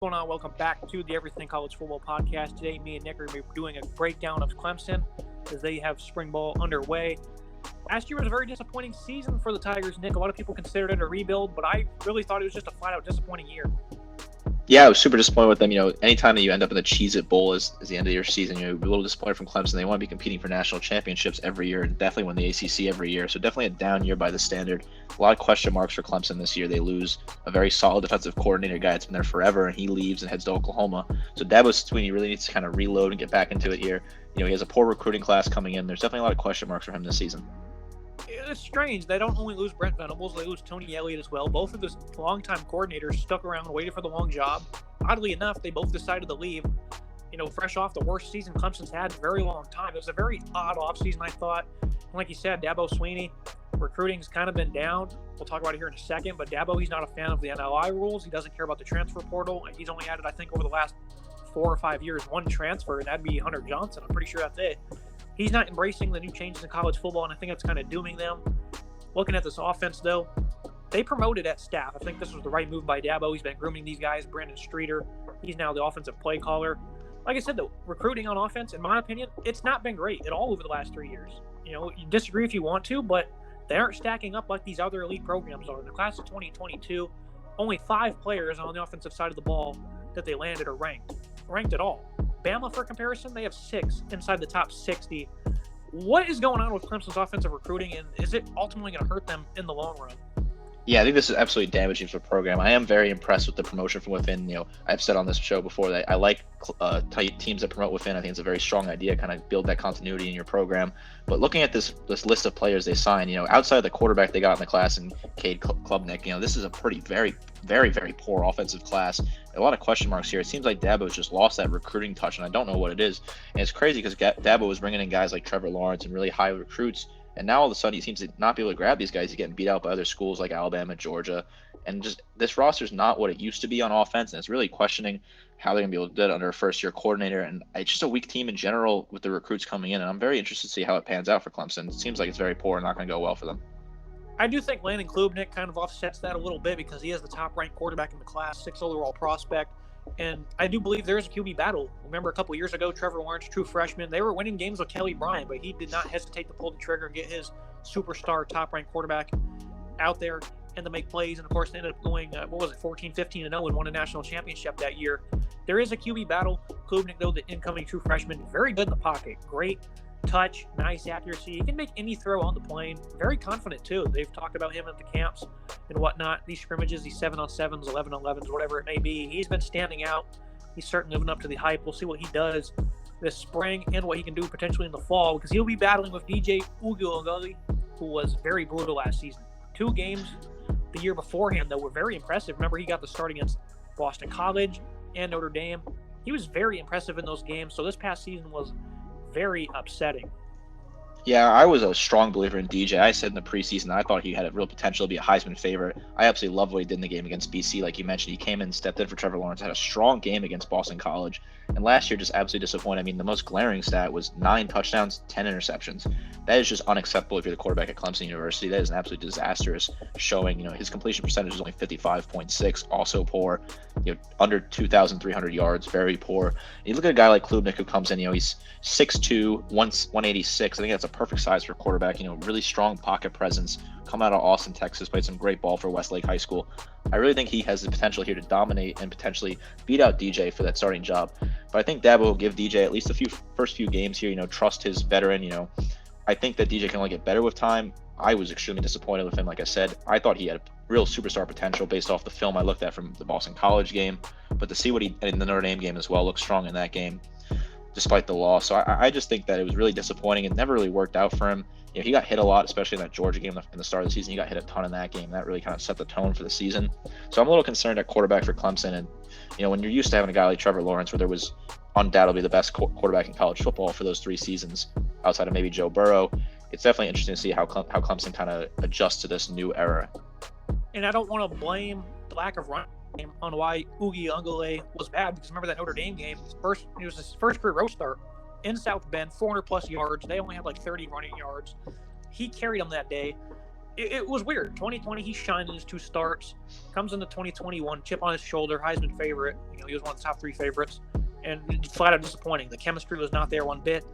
What's going on? Welcome back to the Everything College Football Podcast. Today, me and Nick are going to be doing a breakdown of Clemson as they have spring ball underway. Last year was a very disappointing season for the Tigers, Nick. A lot of people considered it a rebuild, but I really thought it was just a flat-out disappointing year. Yeah, I was super disappointed with them. Anytime that you end up in the Cheez-It Bowl as the end of your season, you're a little disappointed from Clemson. They want to be competing for national championships every year and definitely win the ACC every year. So definitely a down year by the standard. A lot of question marks for Clemson this year. They lose a very solid defensive coordinator guy that's been there forever, and he leaves and heads to Oklahoma. So Dabo Swinney really needs to kind of reload and get back into it here. He has a poor recruiting class coming in. There's definitely a lot of question marks for him this season. It's strange. They don't only lose Brent Venables, they lose Tony Elliott as well. Both of the longtime coordinators stuck around and waited for the long job. Oddly enough, they both decided to leave, fresh off the worst season Clemson's had in a very long time. It was a very odd offseason, I thought. And like you said, Dabo Swinney, recruiting's kind of been down. We'll talk about it here in a second, but Dabo, he's not a fan of the NLI rules. He doesn't care about the transfer portal. He's only added, I think, over the last 4 or 5 years, one transfer, and that'd be Hunter Johnson. I'm pretty sure that's it. He's not embracing the new changes in college football, and I think that's kind of dooming them. Looking at this offense, though, they promoted at staff. I think this was the right move by Dabo. He's been grooming these guys. Brandon Streeter, he's now the offensive play caller. Like I said, though, recruiting on offense, in my opinion, it's not been great at all over the last 3 years. You disagree if you want to, but they aren't stacking up like these other elite programs are. In the class of 2022, only 5 players on the offensive side of the ball that they landed are ranked at all. Bama, for comparison, they have 6 inside the top 60. What is going on with Clemson's offensive recruiting, and is it ultimately going to hurt them in the long run? Yeah, I think this is absolutely damaging for the program. I am very impressed with the promotion from within. I've said on this show before that I like teams that promote within. I think it's a very strong idea, kind of build that continuity in your program. But looking at this list of players they signed, outside of the quarterback they got in the class and Cade Klubnik, this is a pretty very, very, very poor offensive class. A lot of question marks here. It seems like Dabo's just lost that recruiting touch, and I don't know what it is. And it's crazy because Dabo was bringing in guys like Trevor Lawrence and really high recruits. And now all of a sudden he seems to not be able to grab these guys. He's getting beat out by other schools like Alabama, Georgia. And just this roster is not what it used to be on offense. And it's really questioning how they're going to be able to do it under a first-year coordinator. And it's just a weak team in general with the recruits coming in. And I'm very interested to see how it pans out for Clemson. It seems like it's very poor and not going to go well for them. I do think Landon Klubnik kind of offsets that a little bit because he is the top-ranked quarterback in the class, 6th overall prospect. And I do believe there is a QB battle. Remember a couple years ago, Trevor Lawrence, true freshman, they were winning games with Kelly Bryant, but he did not hesitate to pull the trigger and get his superstar top-ranked quarterback out there and to make plays. And, of course, they ended up going, 14-15-0 and won a national championship that year. There is a QB battle. Klubnik, though, the incoming true freshman, very good in the pocket. Great touch, nice accuracy. He can make any throw on the plane. Very confident, too. They've talked about him at the camps and whatnot. These scrimmages, these 7-on-7s, 11-on-11s, whatever it may be. He's been standing out. He's certainly living up to the hype. We'll see what he does this spring and what he can do potentially in the fall because he'll be battling with DJ Uiagalelei, who was very brutal last season. 2 games the year beforehand, though, were very impressive. Remember, he got the start against Boston College and Notre Dame. He was very impressive in those games. So this past season was very upsetting. Yeah, I was a strong believer in DJ. I said in the preseason I thought he had a real potential to be a Heisman favorite. I absolutely love what he did in the game against BC. Like you mentioned, he came in, stepped in for Trevor Lawrence, had a strong game against Boston College. And last year, just absolutely disappointed. I mean, the most glaring stat was 9 touchdowns, 10 interceptions. That is just unacceptable if you're the quarterback at Clemson University. That is an absolutely disastrous showing. His completion percentage is only 55.6, also poor. Under 2,300 yards, very poor. And you look at a guy like Klubnik who comes in, he's 6'2", 186. I think that's a perfect size for a quarterback. Really strong pocket presence. Come out of Austin, Texas, played some great ball for Westlake High School. I really think he has the potential here to dominate and potentially beat out DJ for that starting job. But I think Dabo will give DJ at least first few games here, trust his veteran, I think that DJ can only get better with time. I was extremely disappointed with him. Like I said, I thought he had real superstar potential based off the film I looked at from the Boston College game. But to see what he in the Notre Dame game as well, looked strong in that game, despite the loss. So I just think that it was really disappointing. It never really worked out for him. He got hit a lot, especially in that Georgia game in the start of the season. He got hit a ton in that game. That really kind of set the tone for the season. So I'm a little concerned at quarterback for Clemson. And, when you're used to having a guy like Trevor Lawrence, where there was undoubtedly the best quarterback in college football for those 3 seasons, outside of maybe Joe Burrow, it's definitely interesting to see how Clemson kind of adjusts to this new era. And I don't want to blame the lack of run game on why Uiagalelei was bad, because remember that Notre Dame game, it was his first career road start in South Bend, 400 plus yards. They only had like 30 running yards. He carried them that day. it was weird. 2020, he shined in his 2 starts. Comes into 2021, chip on his shoulder, Heisman favorite. He was one of the top 3 favorites, and flat out disappointing. The chemistry was not there one bit.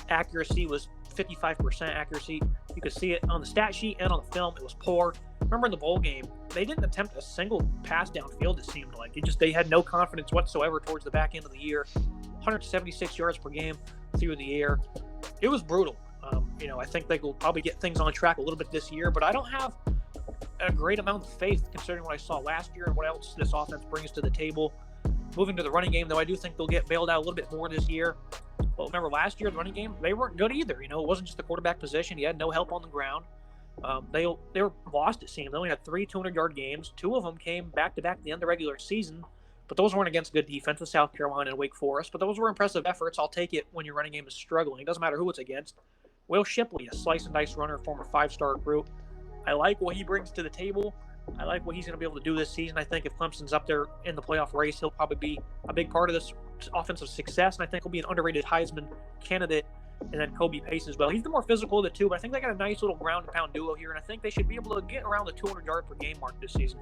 Accuracy was 55% accuracy. You could see it on the stat sheet and on the film. It was poor. Remember in the bowl game, they didn't attempt a single pass downfield. It seemed like they had no confidence whatsoever towards the back end of the year. 176 yards per game through the air. It was brutal. I think they will probably get things on track a little bit this year, but I don't have a great amount of faith considering what I saw last year and what else this offense brings to the table. Moving to the running game, though, I do think they'll get bailed out a little bit more this year. But remember, last year, the running game, they weren't good either. It wasn't just the quarterback position. He had no help on the ground. They were lost, it seemed. They only had 3 200-yard games. 2 of them came back-to-back at the end of the regular season. But those weren't against good defense with South Carolina and Wake Forest. But those were impressive efforts. I'll take it when your running game is struggling. It doesn't matter who it's against. Will Shipley, a slice-and-dice runner, former 5-star recruit. I like what he brings to the table. I like what he's going to be able to do this season. I think if Clemson's up there in the playoff race, he'll probably be a big part of this offensive success, and I think he'll be an underrated Heisman candidate. And then Kobe Pace as well. He's the more physical of the two, but I think they got a nice little ground-and-pound duo here, and I think they should be able to get around the 200-yard per game mark this season.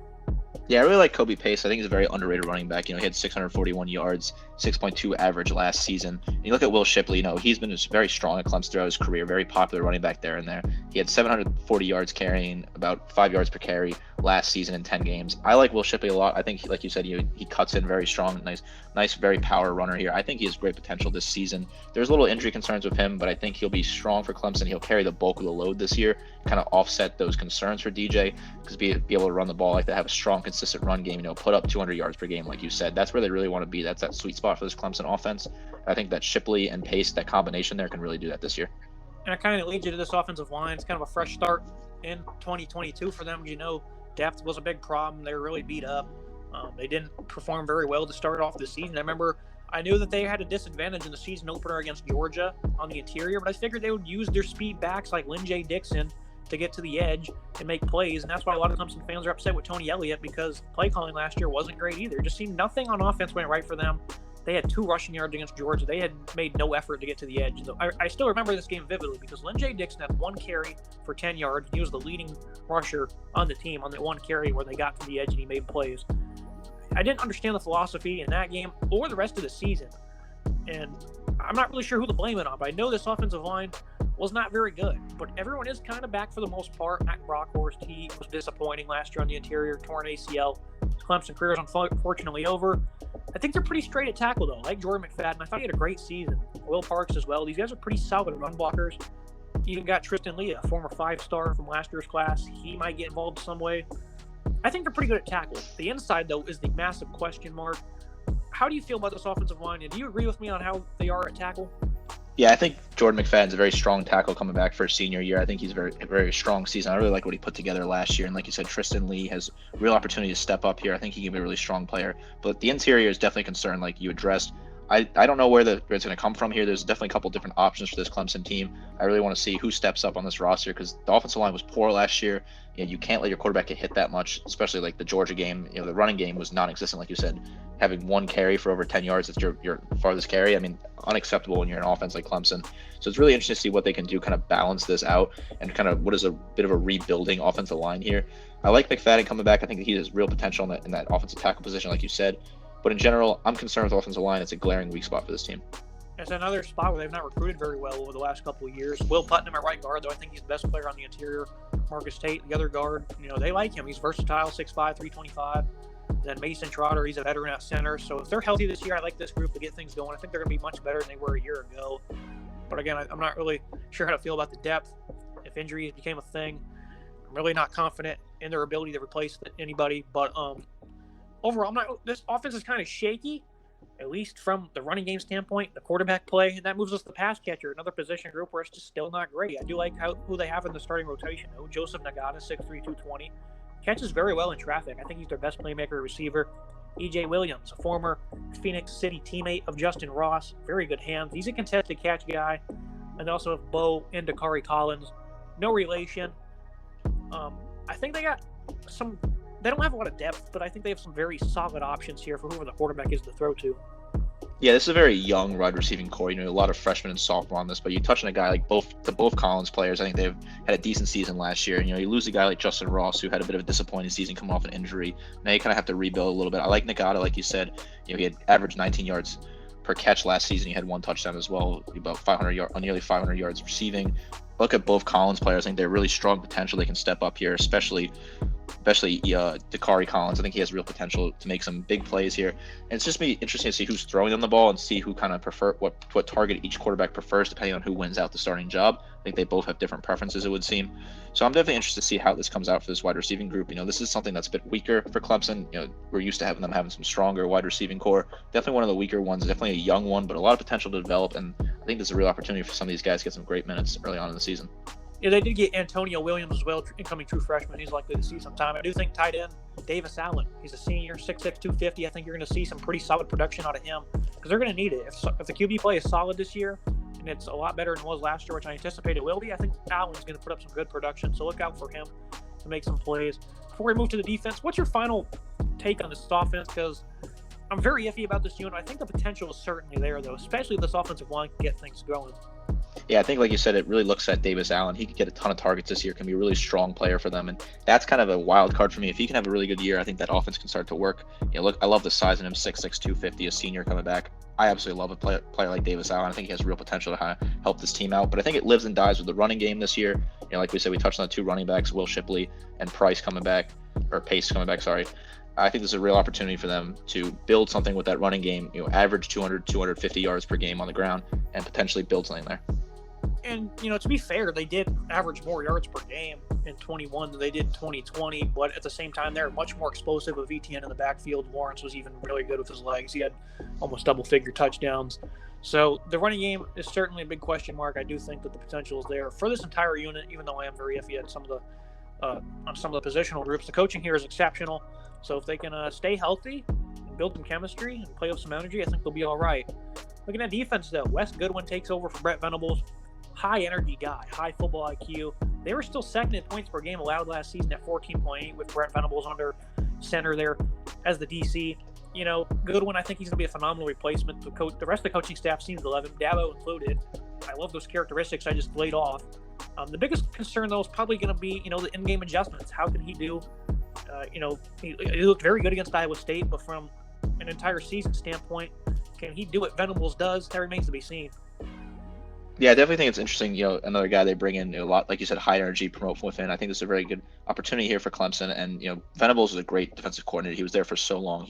Yeah, I really like Kobe Pace. I think he's a very underrated running back. He had 641 yards, 6.2 average last season. And you look at Will Shipley, he's been very strong at Clemson throughout his career, very popular running back there and there. He had 740 yards carrying, about 5 yards per carry last season in 10 games. I like Will Shipley a lot. I think, like you said, he cuts in very strong, nice, very power runner here. I think he has great potential this season. There's little injury concerns with him, but I think he'll be strong for Clemson. He'll carry the bulk of the load this year, kind of offset those concerns for DJ, because be able to run the ball like that, have a strong, consistent run game, put up 200 yards per game, like you said. That's where they really want to be. That's that sweet spot for this Clemson offense. I think that Shipley and Pace, that combination there, can really do that this year. And it kind of leads you to this offensive line. It's kind of a fresh start in 2022 for them. Depth was a big problem. They were really beat up. They didn't perform very well to start off the season. I knew that they had a disadvantage in the season opener against Georgia on the interior, but I figured they would use their speed backs like Lynn J. Dixon to get to the edge and make plays, and that's why a lot of Clemson fans are upset with Tony Elliott, because play calling last year wasn't great either. It just seemed nothing on offense went right for them. They had 2 rushing yards against Georgia. They had made no effort to get to the edge. So I still remember this game vividly because Lynn J. Dixon had 1 carry for 10 yards. He was the leading rusher on the team on that 1 carry where they got to the edge and he made plays. I didn't understand the philosophy in that game or the rest of the season, and I'm not really sure who to blame it on, but I know this offensive line was not very good, but everyone is kind of back for the most part. Matt Brockhorst, he was disappointing last year on the interior, torn ACL. His Clemson career is unfortunately over. I think they're pretty straight at tackle, though. I like Jordan McFadden. I thought he had a great season. Will Parks as well. These guys are pretty solid run blockers. You even got Tristan Lee, a former 5-star from last year's class. He might get involved some way. I think they're pretty good at tackle. The inside, though, is the massive question mark. How do you feel about this offensive line? And do you agree with me on how they are at tackle? Yeah, I think Jordan McFadden's a very strong tackle coming back for his senior year. I think he's a very strong season. I really like what he put together last year. And like you said, Tristan Lee has real opportunity to step up here. I think he can be a really strong player. But the interior is definitely a concern, like you addressed. I don't know where it's going to come from here. There's definitely a couple different options for this Clemson team. I really want to see who steps up on this roster because the offensive line was poor last year. You can't let your quarterback get hit that much, especially like the Georgia game. The running game was non-existent, like you said. Having 1 carry for over 10 yards, that's your farthest carry. Unacceptable when you're an offense like Clemson. So it's really interesting to see what they can do, kind of balance this out, and kind of what is a bit of a rebuilding offensive line here. I like McFadden coming back. I think he has real potential in that offensive tackle position, like you said. But in general, I'm concerned with offensive line. It's a glaring weak spot for this team. It's another spot where they've not recruited very well over the last couple of years. Will Putnam at right guard, though, I think he's the best player on the interior. Marcus Tate, the other guard, they like him. He's versatile, 6'5", 325. Then Mason Trotter, he's a veteran at center. So if they're healthy this year, I like this group to get things going. I think they're going to be much better than they were a year ago. But again, I'm not really sure how to feel about the depth. If injuries became a thing, I'm really not confident in their ability to replace anybody. But overall, this offense is kind of shaky, at least from the running game standpoint, the quarterback play, and that moves us to the pass catcher, another position group where it's just still not great. I do like who they have in the starting rotation, though. Joseph Nagata, 6'3", 220, catches very well in traffic. I think he's their best playmaker receiver. E.J. Williams, a former Phoenix City teammate of Justin Ross, very good hands. He's a contested catch guy. And also have Bo and Dakari Collins, no relation. I think they got some. They don't have a lot of depth, but I think they have some very solid options here for whoever the quarterback is to throw to. Yeah, this is a very young wide receiving core. A lot of freshmen and sophomore on this, but you touch on a guy like both Collins players. I think they've had a decent season last year. You lose a guy like Justin Ross, who had a bit of a disappointing season coming off an injury. Now you kind of have to rebuild a little bit. I like Nagata, like you said. He had averaged 19 yards per catch last season. He had one touchdown as well, about 500 yards, nearly 500 yards receiving. Look at both Collins players. I think they're really strong potential. They can step up here, especially Dakari Collins. I think he has real potential to make some big plays here. And it's just be interesting to see who's throwing them the ball and see who kind of what target each quarterback prefers, depending on who wins out the starting job. I think they both have different preferences, it would seem. So I'm definitely interested to see how this comes out for this wide receiving group. This is something that's a bit weaker for Clemson. We're used to having some stronger wide receiving core. Definitely one of the weaker ones, definitely a young one, but a lot of potential to develop. And I think there's a real opportunity for some of these guys to get some great minutes early on in the season. Yeah, they did get Antonio Williams as well, incoming true freshman. He's likely to see some time. I do think tight end Davis Allen. He's a senior, 6'6", 250. I think you're going to see some pretty solid production out of him because they're going to need it. If the QB play is solid this year, and it's a lot better than it was last year, which I anticipate it will be, I think Allen's going to put up some good production. So look out for him to make some plays. Before we move to the defense, what's your final take on this offense? Because I'm very iffy about this unit. I think the potential is certainly there, though, especially if this offensive line can get things going. Yeah, I think, like you said, it really looks at Davis Allen. He could get a ton of targets this year, can be a really strong player for them. And that's kind of a wild card for me. If he can have a really good year, I think that offense can start to work. Look, I love the size in him, 6'6", 250, a senior coming back. I absolutely love a player like Davis Allen. I think he has real potential to help this team out. But I think it lives and dies with the running game this year. Like we said, we touched on the two running backs, Will Shipley and Pace coming back, sorry. I think there's a real opportunity for them to build something with that running game, average 200, 250 yards per game on the ground and potentially build something there. And, to be fair, they did average more yards per game in 21 than they did in 2020. But at the same time, they're much more explosive with ETN in the backfield. Lawrence was even really good with his legs. He had almost double-figure touchdowns. So the running game is certainly a big question mark. I do think that the potential is there for this entire unit, even though I am very iffy at on some of the positional groups. The coaching here is exceptional. So if they can stay healthy and build some chemistry and play with some energy, I think they'll be all right. Looking at defense, though, Wes Goodwin takes over for Brent Venables. High energy guy, high football IQ. They were still second in points per game allowed last season at 14.8 with Brent Venables under center there as the DC. Goodwin, I think he's going to be a phenomenal replacement. The rest of the coaching staff seems to love him, Dabo included. I love those characteristics I just laid off. The biggest concern, though, is probably going to be, the in-game adjustments. How can he do? He looked very good against Iowa State, but from an entire season standpoint, can he do what Venables does? That remains to be seen. Yeah, I definitely think it's interesting. Another guy they bring in a lot, like you said, high energy, promote from within. I think this is a very good opportunity here for Clemson. And Venables is a great defensive coordinator. He was there for so long.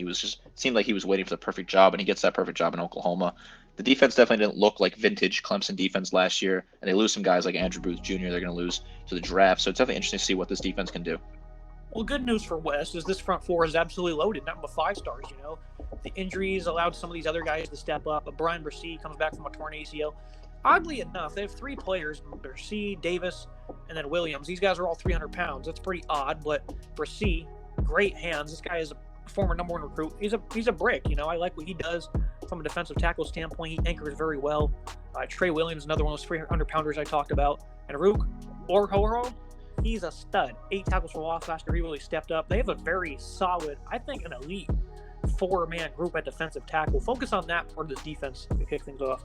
Seemed like he was waiting for the perfect job, and he gets that perfect job in Oklahoma. The defense definitely didn't look like vintage Clemson defense last year, and they lose some guys like Andrew Booth Jr. They're going to lose to the draft. So it's definitely interesting to see what this defense can do. Well, good news for West is this front four is absolutely loaded, nothing but 5 stars. The injuries allowed some of these other guys to step up. But Brian Brissy comes back from a torn ACL. Oddly enough, they have 3 players, Brissy, Davis, and then Williams. These guys are all 300 pounds. That's pretty odd, but Brissy, great hands. This guy is a former number 1 recruit. He's a brick. I like what he does from a defensive tackle standpoint. He anchors very well. Trey Williams, another one of those 300-pounders I talked about. And Rook Orhoro, he's a stud. 8 tackles for loss last year. He really stepped up. They have a very solid, I think, an elite 4-man group at defensive tackle. Focus on that part of this defense to kick things off.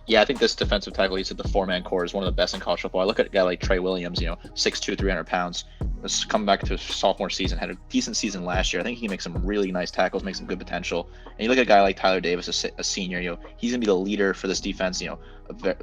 Yeah, I think this defensive tackle, you said the 4-man core is one of the best in college football. I look at a guy like Trey Williams, 6'2", 300 pounds. This coming back to his sophomore season, had a decent season last year. I think he can make some really nice tackles, make some good potential. And you look at a guy like Tyler Davis, a senior, he's going to be the leader for this defense. A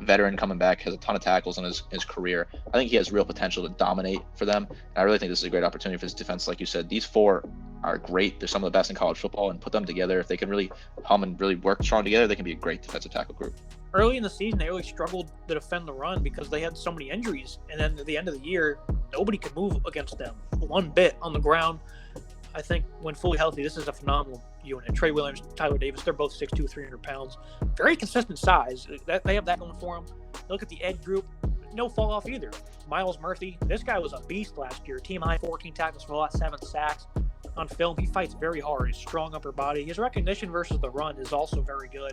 veteran coming back, has a ton of tackles in his career. I think he has real potential to dominate for them. And I really think this is a great opportunity for this defense. Like you said, these 4 are great. They're some of the best in college football, and put them together. If they can really hum and really work strong together, they can be a great defensive tackle group. Early in the season, they really struggled to defend the run because they had so many injuries. And then at the end of the year, nobody could move against them one bit on the ground. I think when fully healthy, this is a phenomenal unit. Trey Williams, Tyler Davis, they're both 6'2", 300 pounds. Very consistent size. They have that going for them. Look at the edge group. No fall off either. Miles Murphy, this guy was a beast last year. Team high 14 tackles for a lot, 7 sacks. On film, he fights very hard. He's strong upper body. His recognition versus the run is also very good.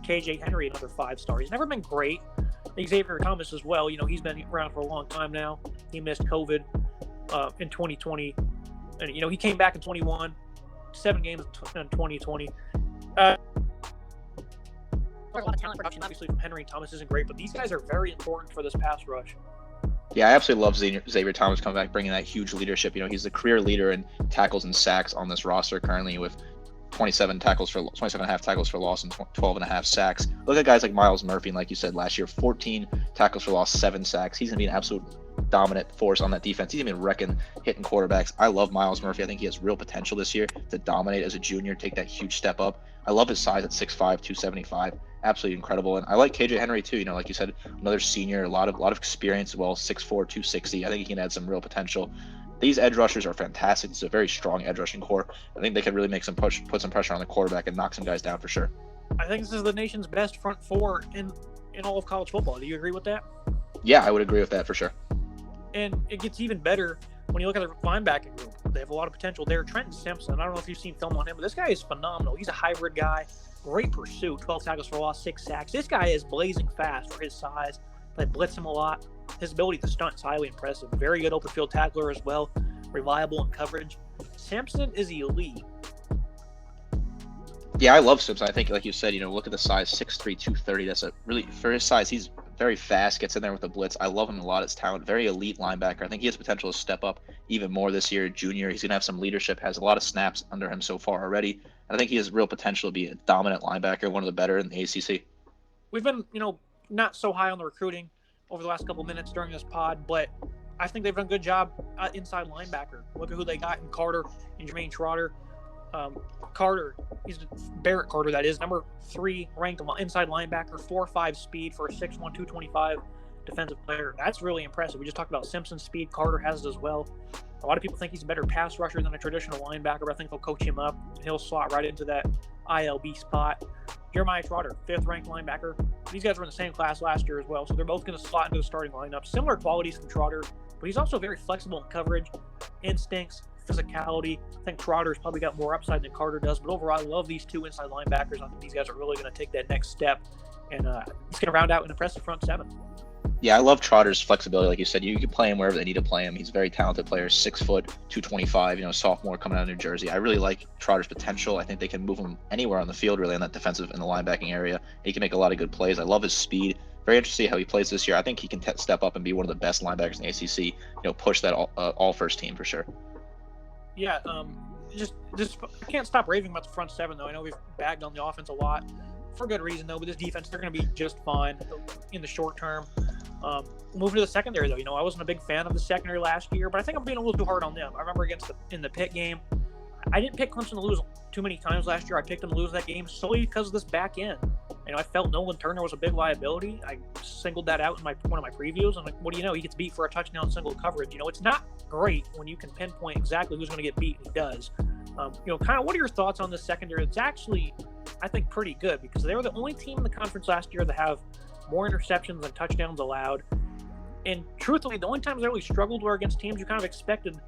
KJ Henry, another 5-star. He's never been great. Xavier Thomas as well. He's been around for a long time now. He missed COVID in 2020. And, he came back in 21, 7 games in 2020. a lot of talent production. Obviously, from Henry Thomas isn't great, but these guys are very important for this pass rush. Yeah, I absolutely love Xavier Thomas coming back, bringing that huge leadership. He's the career leader in tackles and sacks on this roster currently with 27 and a half tackles for loss and 12 and a half sacks. Look at guys like Myles Murphy, and like you said last year, 14 tackles for loss, 7 sacks. He's going to be an absolute dominant force on that defense. He's going to be wrecking, hitting quarterbacks. I love Myles Murphy. I think he has real potential this year to dominate as a junior, take that huge step up. I love his size at 6'5", 275. Absolutely incredible. And I like KJ Henry too. Like you said, another senior, a lot of experience as well, 6'4", 260. I think he can add some real potential. These edge rushers are fantastic. It's a very strong edge rushing core. I think they could really put some pressure on the quarterback and knock some guys down for sure. I think this is the nation's best front four in all of college football. Do you agree with that? Yeah, I would agree with that for sure. And it gets even better when you look at the linebacking group. They have a lot of potential there. Trenton Simpson, I don't know if you've seen film on him, but this guy is phenomenal. He's a hybrid guy. Great pursuit, 12 tackles for loss, 6 sacks. This guy is blazing fast for his size. They blitz him a lot. His ability to stunt is highly impressive. Very good open field tackler as well. Reliable in coverage. Simpson is elite. Yeah, I love Simpson. I think, like you said, look at the size, 6'3", 230. That's a really, for his size, he's very fast, gets in there with the blitz. I love him a lot. His talent, very elite linebacker. I think he has potential to step up even more this year. Junior, he's going to have some leadership, has a lot of snaps under him so far already. And I think he has real potential to be a dominant linebacker, one of the better in the ACC. We've been, not so high on the recruiting over the last couple minutes during this pod, but I think they've done a good job inside linebacker. Look at who they got in Carter and Jermaine Trotter. Carter, Barrett Carter, that is, number 3 ranked inside linebacker, 4.5 speed for a 6'1", 225 defensive player. That's really impressive. We just talked about Simpson's speed. Carter has it as well. A lot of people think he's a better pass rusher than a traditional linebacker, but I think they'll coach him up, and he'll slot right into that ILB spot. Jeremiah Trotter, 5th ranked linebacker. These guys were in the same class last year as well, so they're both going to slot into the starting lineup. Similar qualities from Trotter, but he's also very flexible in coverage, instincts, physicality. I think Trotter's probably got more upside than Carter does, but overall, I love these two inside linebackers. I think these guys are really going to take that next step, and it's going to round out an impressive front 7. Yeah, I love Trotter's flexibility. Like you said, you can play him wherever they need to play him. He's a very talented player, 6 foot, 225, sophomore coming out of New Jersey. I really like Trotter's potential. I think they can move him anywhere on the field, really, in that defensive and the linebacking area. He can make a lot of good plays. I love his speed. Very interested to see how he plays this year. I think he can step up and be one of the best linebackers in the ACC, push that all first team for sure. Yeah, just can't stop raving about the front 7, though. I know we've bagged on the offense a lot for good reason, though, but this defense, they're going to be just fine in the short term. Moving to the secondary, though, I wasn't a big fan of the secondary last year, but I think I'm being a little too hard on them. I remember in the Pitt game, I didn't pick Clemson to lose too many times last year. I picked them to lose that game solely because of this back end. I felt Nolan Turner was a big liability. I singled that out in one of my previews. I'm like, what do you know? He gets beat for a touchdown single coverage. It's not great when you can pinpoint exactly who's going to get beat, and he does. Kind of what are your thoughts on this secondary? It's actually, I think, pretty good because they were the only team in the conference last year to have more interceptions than touchdowns allowed. And truthfully, the only times they really struggled were against teams you kind of expected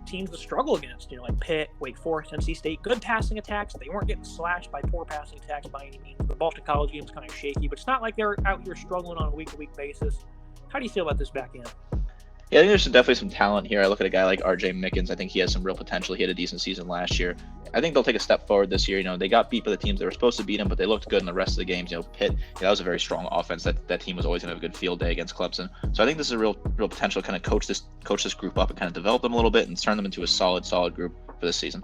teams to struggle against, like Pitt, Wake Forest, NC State. Good passing attacks. They weren't getting slashed by poor passing attacks by any means. The Boston College game is kind of shaky, but it's not like they're out here struggling on a week-to-week basis. How do you feel about this back end? Yeah, I think there's definitely some talent here. I look at a guy like RJ Mickens. I think he has some real potential. He had a decent season last year. I think they'll take a step forward this year. They got beat by the teams that were supposed to beat them, but they looked good in the rest of the games. Pitt, that was a very strong offense. That team was always going to have a good field day against Clemson. So I think this is a real potential to kind of coach this group up and kind of develop them a little bit and turn them into a solid group for this season.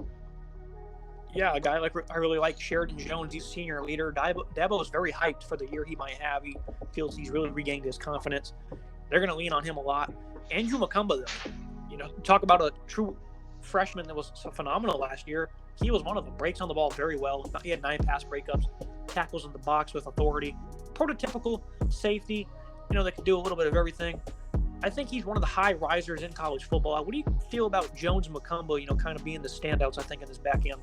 Yeah, a guy I really like Sheridan Jones. He's a senior leader. Dabo is very hyped for the year he might have. He feels he's really regained his confidence. They're going to lean on him a lot. Andrew Macumba, though, talk about a true freshman that was phenomenal last year. He was one of them. Breaks on the ball very well. He had 9 pass breakups, tackles in the box with authority. Prototypical safety, that can do a little bit of everything. I think he's one of the high risers in college football. What do you feel about Jones and Macumba, kind of being the standouts, I think, in this back end?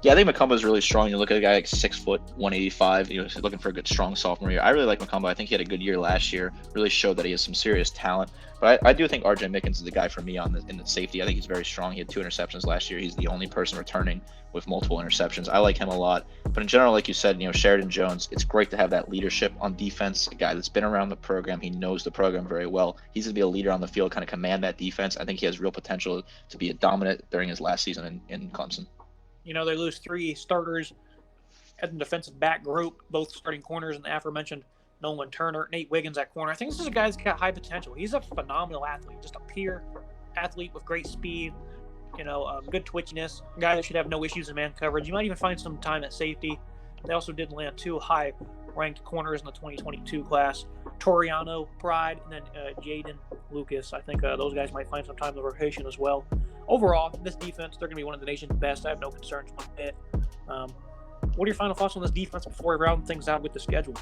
Yeah, I think Macumba is really strong. You look at a guy like 6 foot, 185. Looking for a good, strong sophomore year. I really like Macumba. I think he had a good year last year. Really showed that he has some serious talent. But I do think RJ Mickens is the guy for me in the safety. I think he's very strong. He had 2 interceptions last year. He's the only person returning with multiple interceptions. I like him a lot. But in general, like you said, Sheridan Jones. It's great to have that leadership on defense. A guy that's been around the program. He knows the program very well. He's gonna be a leader on the field, kind of command that defense. I think he has real potential to be a dominant during his last season in Clemson. They lose 3 starters at the defensive back group, both starting corners and the aforementioned Nolan Turner, Nate Wiggins at corner. I think this is a guy that's got high potential. He's a phenomenal athlete, just a pure athlete with great speed, good twitchiness, a guy that should have no issues in man coverage. You might even find some time at safety. They also did land 2 high-ranked corners in the 2022 class, Toriano Pride and then Jaden Lucas. I think those guys might find some time in the rotation as well. Overall, this defense, they're going to be one of the nation's best. I have no concerns one bit. What are your final thoughts on this defense before we round things out with the schedule?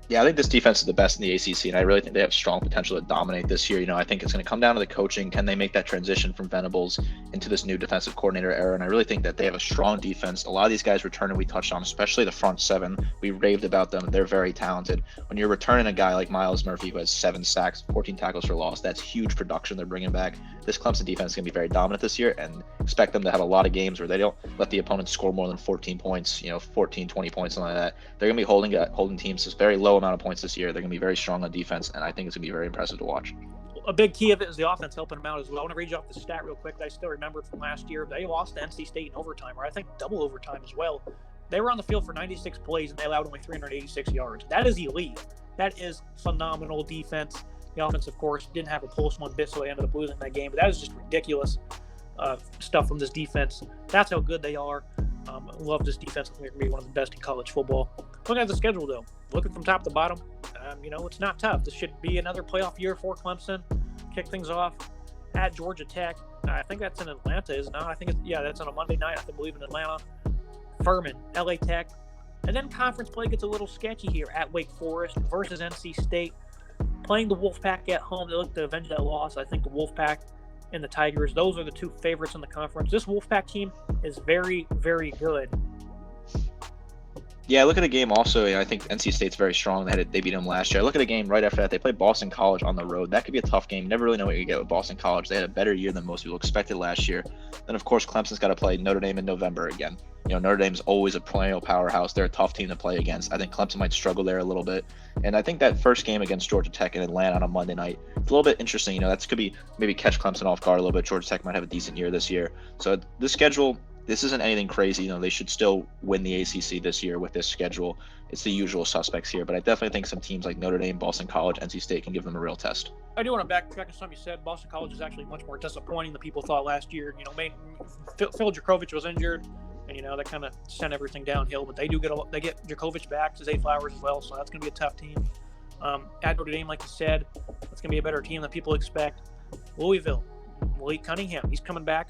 Yeah, I think this defense is the best in the ACC, and I really think they have strong potential to dominate this year. I think it's going to come down to the coaching. Can they make that transition from Venables into this new defensive coordinator era? And I really think that they have a strong defense. A lot of these guys returning, we touched on, especially the front 7. We raved about them. They're very talented. When you're returning a guy like Myles Murphy, who has 7 sacks, 14 tackles for loss, that's huge production they're bringing back. This Clemson defense is going to be very dominant this year, and expect them to have a lot of games where they don't let the opponent score more than 14 points, 14, 20 points, something like that. They're going to be holding teams to very low amount of points this year. They're going to be very strong on defense, and I think it's going to be very impressive to watch. A big key of it is the offense helping them out as well. I want to read you off the stat real quick that I still remember from last year. They lost to NC State in overtime, or I think double overtime as well. They were on the field for 96 plays, and they allowed only 386 yards. That is elite. That is phenomenal defense. The offense, of course, didn't have a pulse one bit, so they ended up losing that game. But that is just ridiculous stuff from this defense. That's how good they are. I love this defense. I think they're going to be one of the best in college football. Looking at the schedule, though, looking from top to bottom, it's not tough. This should be another playoff year for Clemson. Kick things off at Georgia Tech. I think that's in Atlanta, isn't it? I think that's on a Monday night, I believe, in Atlanta. Furman, LA Tech. And then conference play gets a little sketchy here at Wake Forest versus NC State. Playing the Wolfpack at home, they look to avenge that loss. I think the Wolfpack and the Tigers, those are the 2 favorites in the conference. This Wolfpack team is very, very good. Yeah, look at the game also. I think NC State's very strong. They beat them last year. I look at the game right after that. They played Boston College on the road. That could be a tough game. You never really know what you get with Boston College. They had a better year than most people expected last year. Then, of course, Clemson's got to play Notre Dame in November again. Notre Dame's always a perennial powerhouse. They're a tough team to play against. I think Clemson might struggle there a little bit. And I think that first game against Georgia Tech in Atlanta on a Monday night, it's a little bit interesting. That could be maybe catch Clemson off guard a little bit. Georgia Tech might have a decent year this year. So the schedule, this isn't anything crazy. They should still win the ACC this year with this schedule. It's the usual suspects here, but I definitely think some teams like Notre Dame, Boston College, NC State can give them a real test. I do want to backtrack on something you said. Boston College is actually much more disappointing than people thought last year. Phil Dracovic was injured, and that kind of sent everything downhill. But they get Dracovic back to Zay Flowers as well, so that's going to be a tough team. At Notre Dame, like you said, it's going to be a better team than people expect. Louisville, Malik Cunningham, he's coming back.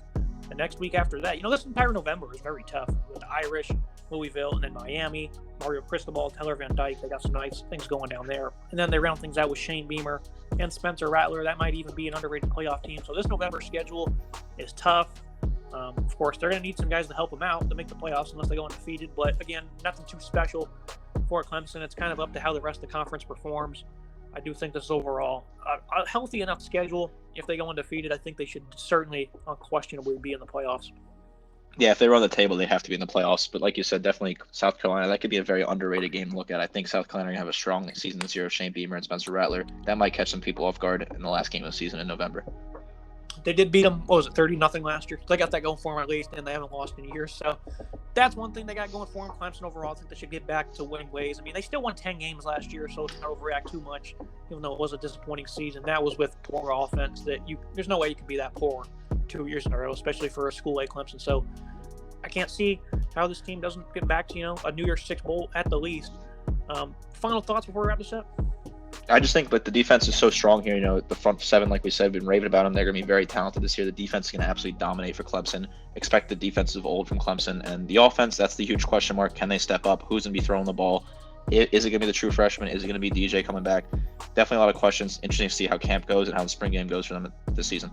The next week after that, this entire November is very tough with the Irish, Louisville, and then Miami, Mario Cristobal, Tyler Van Dyke. They got some nice things going down there. And then they round things out with Shane Beamer and Spencer Rattler. That might even be an underrated playoff team. So this November schedule is tough. Of course, they're going to need some guys to help them out to make the playoffs unless they go undefeated. But again, nothing too special for Clemson. It's kind of up to how the rest of the conference performs. I do think this is overall a healthy enough schedule. If they go undefeated, I think they should certainly unquestionably be in the playoffs. Yeah, if they run the table, they have to be in the playoffs. But like you said, definitely South Carolina, that could be a very underrated game to look at. I think South Carolina are going to have a strong season this year with Shane Beamer and Spencer Rattler. That might catch some people off guard in the last game of the season in November. They did beat them, 30-0 last year. They got that going for them at least, and they haven't lost in years. So that's one thing they got going for them. Clemson overall, I think they should get back to winning ways. I mean, they still won 10 games last year, so it's not overreact too much, even though it was a disappointing season. That was with poor offense. There's no way you can be that poor 2 years in a row, especially for a school like Clemson. So I can't see how this team doesn't get back to, a New Year's Six bowl at the least. Final thoughts before we wrap this up? I just think that the defense is so strong here. The front 7, like we said, we've been raving about them. They're going to be very talented this year. The defense is going to absolutely dominate for Clemson. Expect the defense of old from Clemson. And the offense, that's the huge question mark. Can they step up? Who's going to be throwing the ball? Is it going to be the true freshman? Is it going to be DJ coming back? Definitely a lot of questions. Interesting to see how camp goes and how the spring game goes for them this season.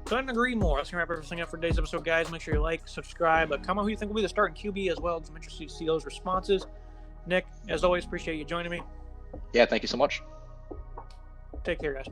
Couldn't agree more. That's going to wrap everything up for today's episode, guys. Make sure you like, subscribe, comment who you think will be the starting QB as well. I'm interested to see those responses. Nick, as always, appreciate you joining me. Yeah, thank you so much. Take care, guys.